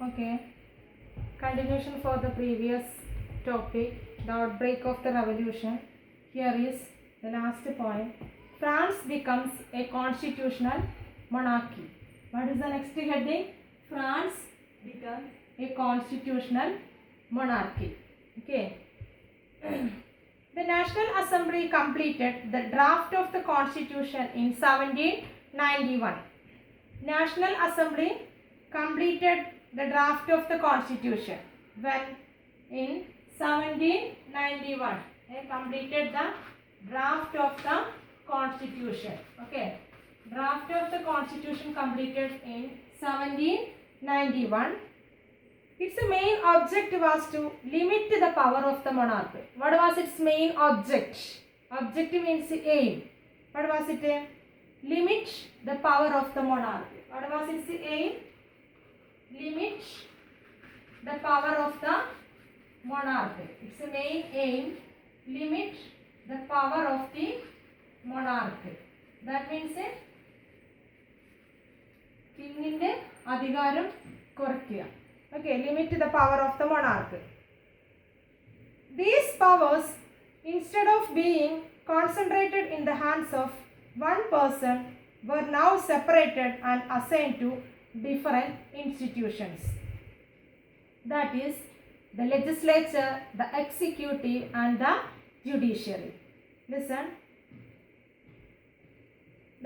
Okay, continuation for the previous topic, the outbreak of the revolution. Here is the last point. France becomes a constitutional monarchy. What is the next heading? France becomes a constitutional monarchy. Okay. The National Assembly completed the draft of the Constitution in 1791. National Assembly completed the draft of the Constitution when in 1791 they completed the draft of the Constitution. Okay, draft of the Constitution completed in 1791. Its main object was to limit the power of the monarch. What was its main object? Object means aim. What was it? Limit the power of the monarch. What was its aim? Limit the power of the monarch. Its main aim, limit the power of the monarch. That means കിങ്ങിന്റെ അധികാരം കുറയ്ക്കുക. Okay, limit the power of the monarch. These powers, instead of being concentrated in the hands of one person, were now separated and assigned to different institutions. That is, the legislature, the executive, and the judiciary. Listen.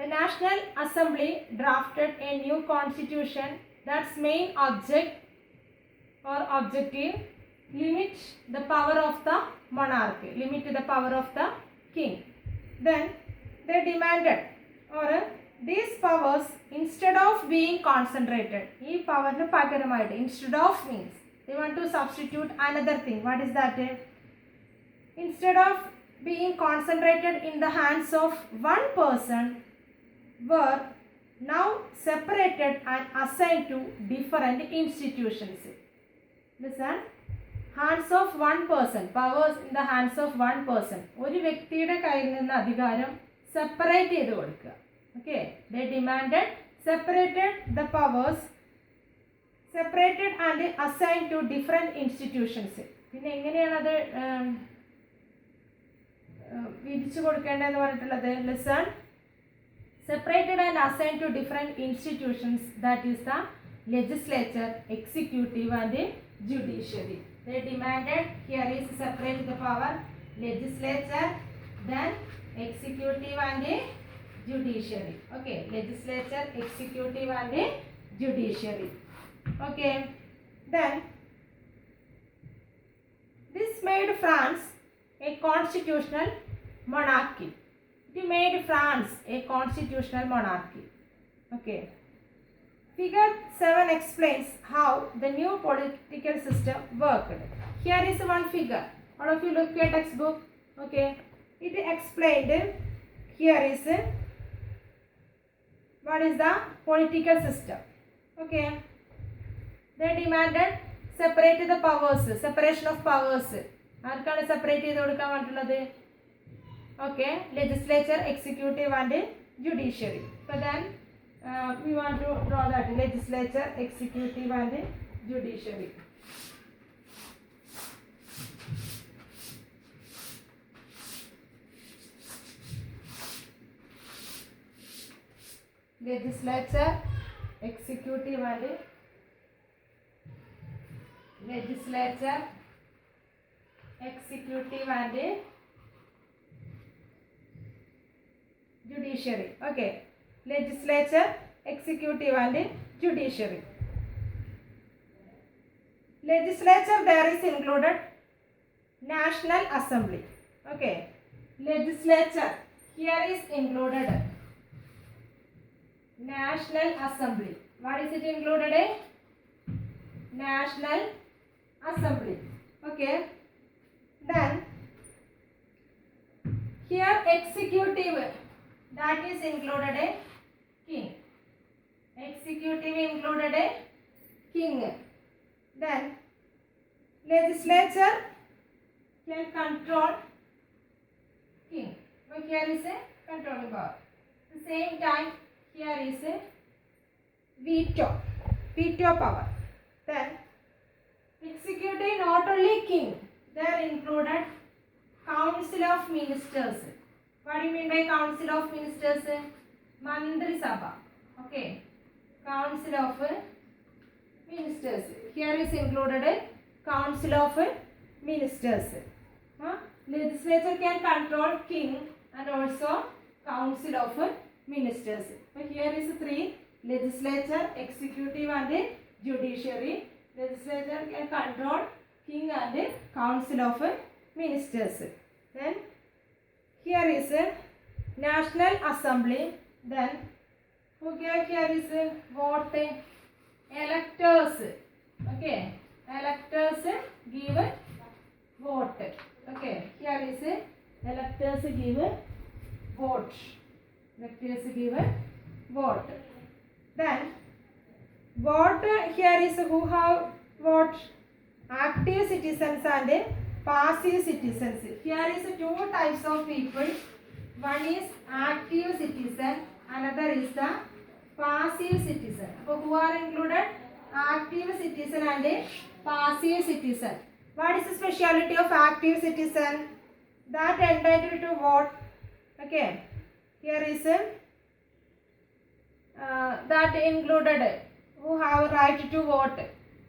The National Assembly drafted a new constitution that's main object or objective limit the power of the monarch, limit the power of the king. Then they demanded or these powers instead of being concentrated, ee power nu pagaramayittu instead of means they want to substitute another thing. What is that? Instead of being concentrated in the hands of one person, were now separated and assigned to different institutions. Listen, hands of one person, powers in the hands of one person. ഒരു വ്യക്തിയുടെ കയ്യിൽ നിന്ന് അധികാരം separate ചെയ്ത് കൊടുക്കുക. Okay, they demanded separated the powers, separated and assigned to different institutions. പിന്നെ എങ്ങനെയാണ് അത് വിധിച്ചു കൊടുക്കേണ്ടതെന്ന് പറഞ്ഞിട്ടുള്ളത്? Listen, separated and assigned to different institutions, that is the legislature, executive and judiciary. They demanded, here is separate the power, legislature, then executive and judiciary. Okay, legislature, executive and judiciary. Okay, then this made France a constitutional monarchy. It made France a constitutional monarchy. Okay. Figure 7 explains how the new political system worked. Here is one figure. All of you look at textbook. Okay. It explained. Here is what is the political system. Okay. They demanded separate the powers, separation of powers. ആർക്കാണ് separate ചെയ്ത് കൊടുക്കാൻ പറ്റുള്ളത്? Okay, legislature, executive and judiciary. So then we want to draw that legislature, executive and judiciary. Legislature, executive and legislature, executive and judiciary. Okay, legislature, executive and judiciary. Legislature, there is included National Assembly. Okay, legislature, here is included National Assembly. What is it included? National Assembly. Okay, then here executive, that is included a king. Executive included a king. Then legislature can control king. So here is a controlling power. At the same time, here is a veto power. Then executive, not only king, they are included council of ministers. What do you mean by council of ministers? Mandri Sabha. Okay. Council of ministers. Here is included a council of ministers. Legislature can control king and also council of ministers. So here is three: legislature, executive and judiciary. Legislature can control king and council of ministers. Then here is a National Assembly. Then here is a vote, electors. Okay, electors give vote. Okay, here is a electors give vote. Electors give vote. Then vote, here is who have vote: active citizens and passive citizens. Here is two types of people. One is active citizen, another is the passive citizen. So who are included? Active citizen and passive citizen. What is the speciality of active citizen? That entitled to vote. Okay, here is that included who have right to vote.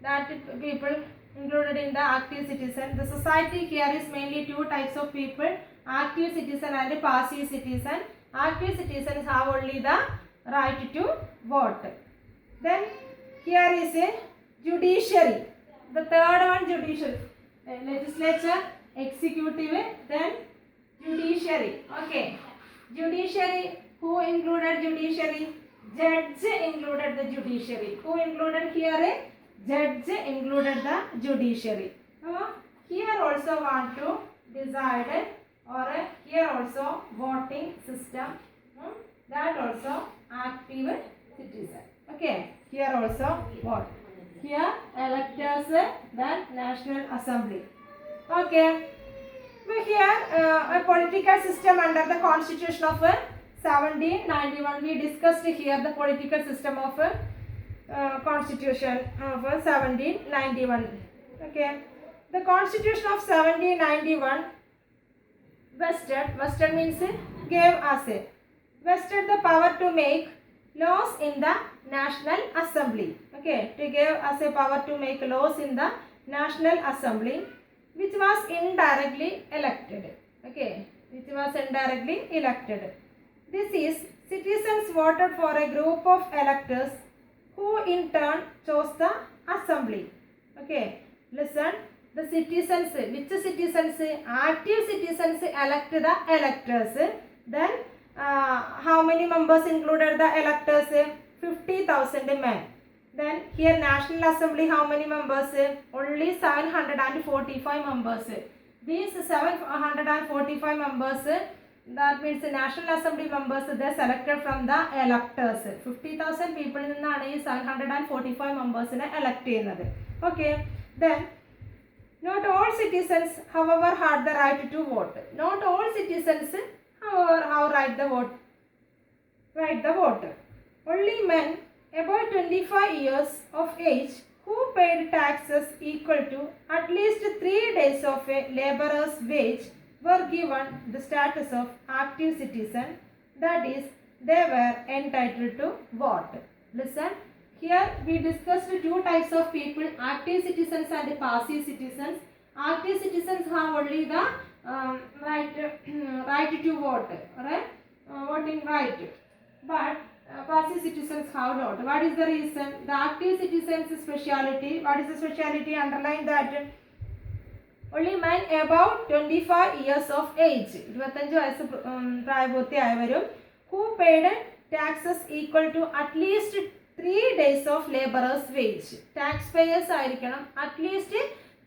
That people included in the active citizen. The society here is mainly two types of people: active citizen and passive citizen. Active citizens have only the right to vote. Then here is a judiciary. The third one, judiciary. Legislature, executive, then judiciary. Okay, judiciary. Who included judiciary? Judge included the judiciary. Who included here? Judge included the judiciary. Here also want to decide, or here also voting system. That also active citizen. Okay, here also vote. Here electors, then National Assembly. Okay, here a political system under the Constitution of 1791. We discussed here the political system of Constitution of 1791. Okay, the Constitution of 1791 vested means gave us vested the power to make laws in the National Assembly. Okay, to give us a power to make laws in the National Assembly, which was indirectly elected. Okay, which was indirectly elected. This is, citizens voted for a group of electors who in turn chose the assembly. Okay, listen. The citizens, which citizens? Active citizens elect the electors. Then how many members included the electors? 50,000 men. Then here National Assembly, how many members? Only 745 members. These 745 members, that means the National Assembly members, they selected from the electors. 50,000 people in the 745 members elect. Okay, then not all citizens, however, had the right to vote. Not all citizens, however, have right the vote. Only men above 25 years of age who paid taxes equal to at least 3 days of a laborer's wage were given the status of active citizen. That is, they were entitled to vote. Listen. Here we discussed two types of people: active citizens and passive citizens. Active citizens have only the right to vote, right? Voting right. But passive citizens have not. What is the reason? The active citizens' speciality. What is the speciality? Underline that. Only men above 25 years of age, 25 വയസ്സ് പ്രായപൂർത്തിയായവരും, who paid taxes equal to at least 3 days of laborer's wage. Taxpayers ആയിരിക്കണം at least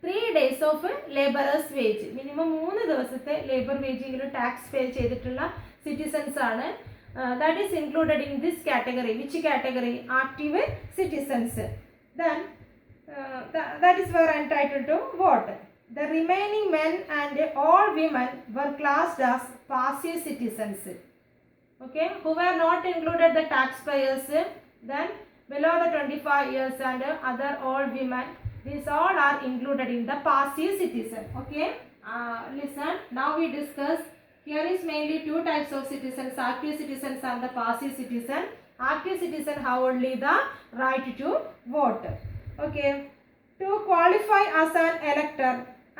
3 days of laborer's wage. Minimum 3 ദിവസത്തെ labour വേജെങ്കിലും tax പേ ചെയ്തിട്ടുള്ള citizens ആണ്. That is included in this category. Which category? Active citizens. Then that is were entitled to vote. The remaining men and all women were classed as passive citizens. Okay, who were not included the taxpayers. Then below the 25 years and other all women. These all are included in the passive citizen. Okay, listen, now we discuss. Here is mainly two types of citizens, active citizens and the passive citizen. Active citizen have only the right to vote. Okay, to qualify as an elector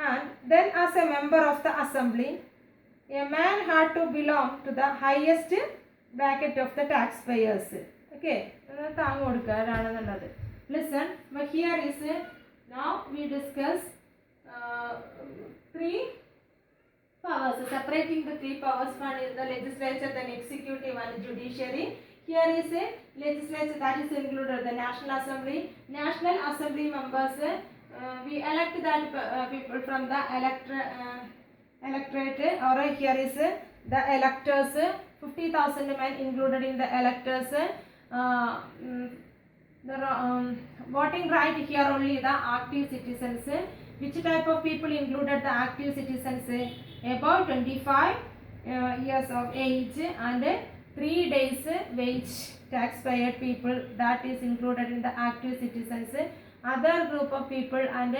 and then as a member of the assembly, a man had to belong to the highest bracket of the taxpayers. Okay, listen, but here is now we discuss three powers, separating the three powers. One is the legislature, then executive and judiciary. Here is a legislature, that is included the National Assembly. National Assembly members, we elect that people from the electorate, or here is the electors, 50,000 men included in the electors. The voting right here only the active citizens. Which type of people included the active citizens? Above 25 years of age and 3 days wage taxpayer people, that is included in the active citizens. Other group of people and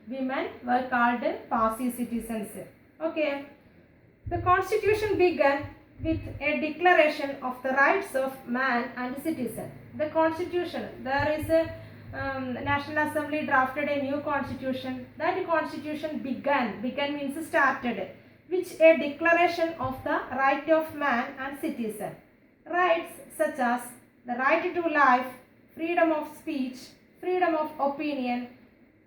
women were called passive citizens. Okay, the constitution began with a declaration of the rights of man and citizen. The constitution, there is a National Assembly drafted a new constitution. That constitution began means started, which a declaration of the right of man and citizen. Rights such as the right to life, freedom of speech, freedom of opinion,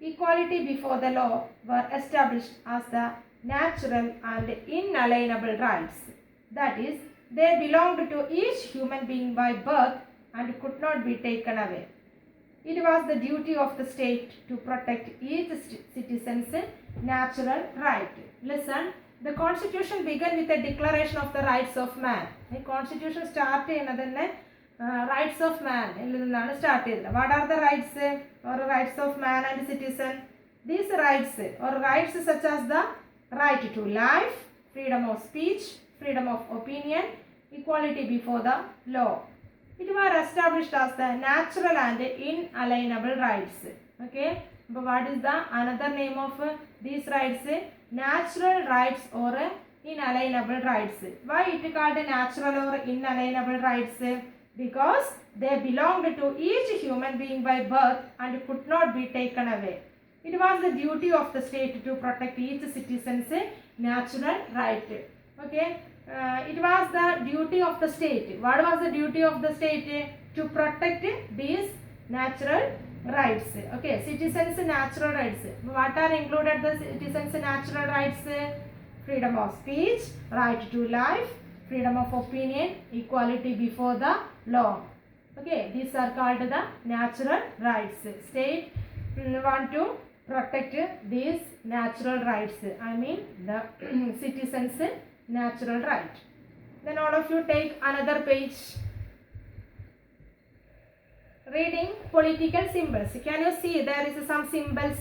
equality before the law were established as the natural and inalienable rights. That is, they belonged to each human being by birth and could not be taken away. It was the duty of the state to protect each citizen's natural right. Listen, the constitution began with a declaration of the rights of man. The constitution started rights of man. What are the rights or rights of man and citizen? These rights or rights such as the right to life, freedom of speech, freedom of opinion, equality before the law. It was established as the natural and inalienable rights. Okay, but what is the another name of these rights? Natural rights or inalienable rights. Why it called natural or inalienable rights? Because they belonged to each human being by birth and could not be taken away. It was the duty of the state to protect each citizen's natural right. Okay. It was the duty of the state. What was the duty of the state? To protect these natural rights. Okay, citizens' natural rights. What are included the citizens' natural rights? Freedom of speech, right to life, freedom of opinion, equality before the law. Okay, these are called the natural rights. State want to protect these natural rights. I mean the citizens' natural right. Then all of you take another page. Reading political symbols. Can you see there is some symbols?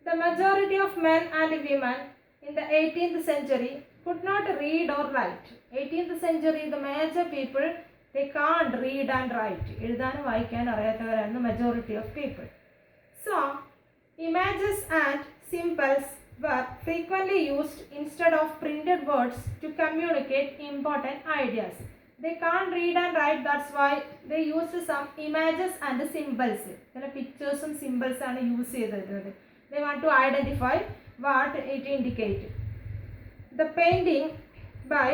The majority of men and women in the 18th century could not read or write. 18th century, the major people, they can't read and write. എഴുതാനും വായിക്കാൻ അറിയാത്തവരാണ് the majority of people. So, images and symbols were frequently used instead of printed words to communicate important ideas. They can't read and write, that's why they used some images and symbols. Pictures and symbols are used. They want to identify what it indicates. The painting by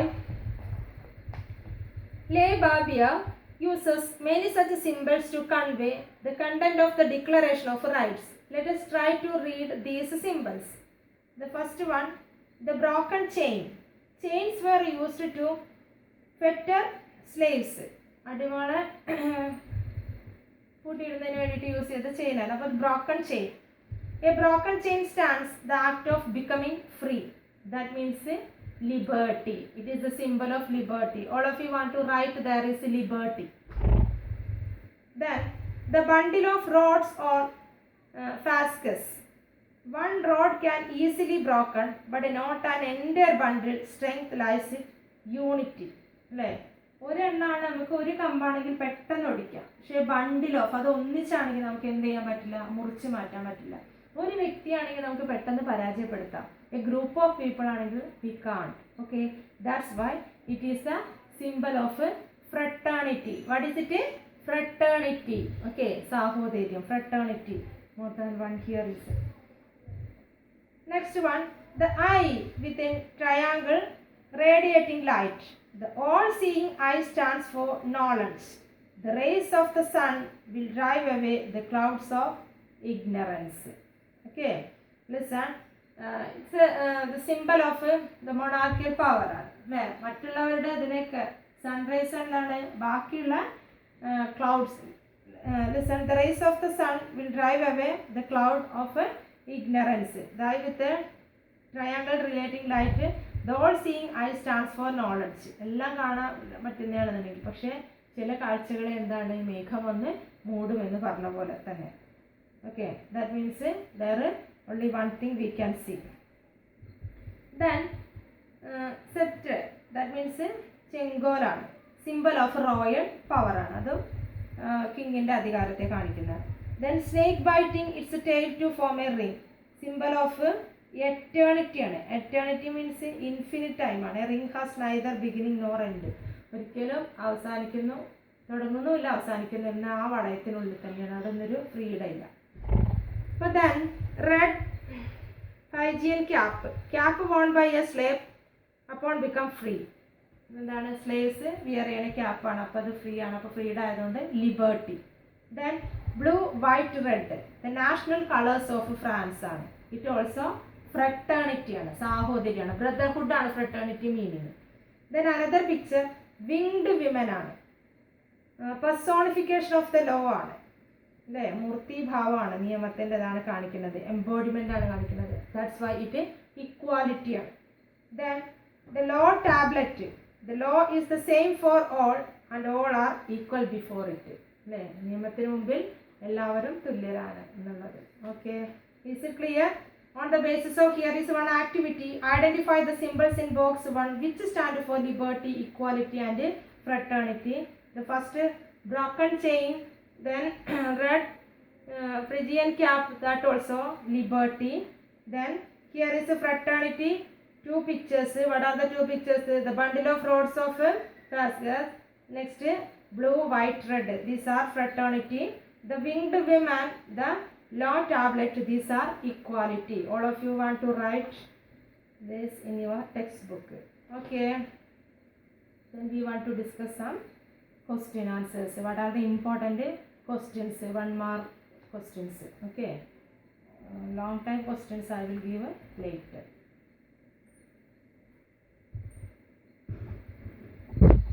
Le Barbier uses many such symbols to convey the content of the Declaration of Rights. Let us try to read these symbols. The first one, the broken chain. Chains were used to fetter slaves. അടിമകളെ കൂട്ടിയിടുന്നതിന് വേണ്ടിയിട്ട് use ചെയ്ത ചെയിനാണ്. അപ്പോൾ broken chain. A broken chain stands the act of becoming free. That means liberty. It is the symbol of liberty. All of you want to write there is liberty. Then the bundle of rods or fasces. One rod can easily broken, but not an entire bundle. Strength lies in unity. ഒരെണ്ണമാണ് നമുക്ക് ഒരു കമ്പാണെങ്കിൽ പെട്ടെന്ന് ഒടിക്കാം. പക്ഷേ bundle of അത് ഒന്നിച്ചാണെങ്കിൽ നമുക്ക് എന്ത് ചെയ്യാൻ പറ്റില്ല, മുറിച്ച് മാറ്റാൻ പറ്റില്ല. ഒരു വ്യക്തിയാണെങ്കിൽ നമുക്ക് പെട്ടെന്ന് പരാജയപ്പെടുത്താം. എ ഗ്രൂപ്പ് ഓഫ് പീപ്പിൾ ആണെങ്കിൽ we can't. Okay, that's why it is a symbol of fraternity. What is it? Fraternity. Okay, സാഹോദര്യം, fraternity. More than one here is. Next one, the eye with a triangle radiating light. The all-seeing eye stands for knowledge. The rays of the sun will drive away the clouds of ignorance. Okay, listen. It's the symbol of the monarchical power. അല്ലേ, മറ്റുള്ളവരുടെ ഇതിനൊക്കെ sunrise എന്താണ്, ബാക്കിയുള്ള clouds. Listen, the rays of the sun will drive away the cloud of ignorance. That with the triangle relating light, the all seeing eye stands for knowledge. എല്ലാം കാണാൻ പറ്റുന്നതാണെന്നുണ്ടെങ്കിൽ, പക്ഷേ ചില കാഴ്ചകളെ എന്താണ്, മേഘം വന്ന് മൂടുമെന്ന് പറഞ്ഞ പോലെ തന്നെ. Okay, that means there only one thing we can see. Then sceptre, that means ചെങ്കോലാണ്, സിംബൽ ഓഫ് റോയൽ പവറാണ്. അതും കിങ്ങിൻ്റെ അധികാരത്തെ കാണിക്കുന്നത്. Then snake biting its tail to form a ring, symbol of eternity ആണ്. എറ്റേണിറ്റി മീൻസ് ഇൻഫിനിറ്റ് ടൈമാണ്. A ring has neither beginning nor end. ഒരിക്കലും തുടങ്ങുന്നുമില്ല അവസാനിക്കുന്നു എന്ന ആ വടയത്തിനുള്ളിൽ തന്നെയാണ്. അതൊന്നൊരു ഫ്രീഡം ഇല്ല. അപ്പോൾ then red Phrygian cap won by a slave upon become free. എന്താണ്, സ്ലേവ്സ് വിയർ ചെയ്യണ ക്യാപ്പാണ്, അപ്പോൾ അത് ഫ്രീ ആണ്. അപ്പോൾ ഫ്രീഡം ആയതുകൊണ്ട് liberty. Then blue, white, red the national colours of France ആണ്. ഇറ്റ് ഓൾസോ ഫ്രട്ടേണിറ്റി ആണ്, സാഹോദര്യമാണ്, ബ്രദർഹുഡ് ആണ് fraternity meaning. Then another picture winged women ആണ്, പെർസോണിഫിക്കേഷൻ ഓഫ് ദ ലോ ആണ്, അല്ലേ, മൂർത്തിഭാവമാണ്, നിയമത്തിൻ്റെതാണ് കാണിക്കുന്നത്, എംബോഡിമെൻ്റ് ആണ് കാണിക്കുന്നത്. ദാറ്റ്സ് വൈ ഇറ്റ് ഇക്വാലിറ്റി ആണ്. Then the law tablet, the law is the same for all and all are equal before it. അല്ലേ, നിയമത്തിന് മുമ്പിൽ എല്ലാവരും തുല്യരാണ് എന്നുള്ളത്. Okay, is it clear? On the basis of here is one activity, identify the symbols in box 1 which stand for liberty, equality and fraternity. The first, broken chain, then red Phrygian cap, that also liberty. Then here is a fraternity, two pictures. What are the two pictures? The bundle of rods of Cascas. Next, blue, white, red. These are fraternity. The winged women, the law tablet, these are equality. All of you want to write this in your textbook. Okay, then we want to discuss some question answers. What are the important questions, 1 mark questions? Okay, long time questions I will give later.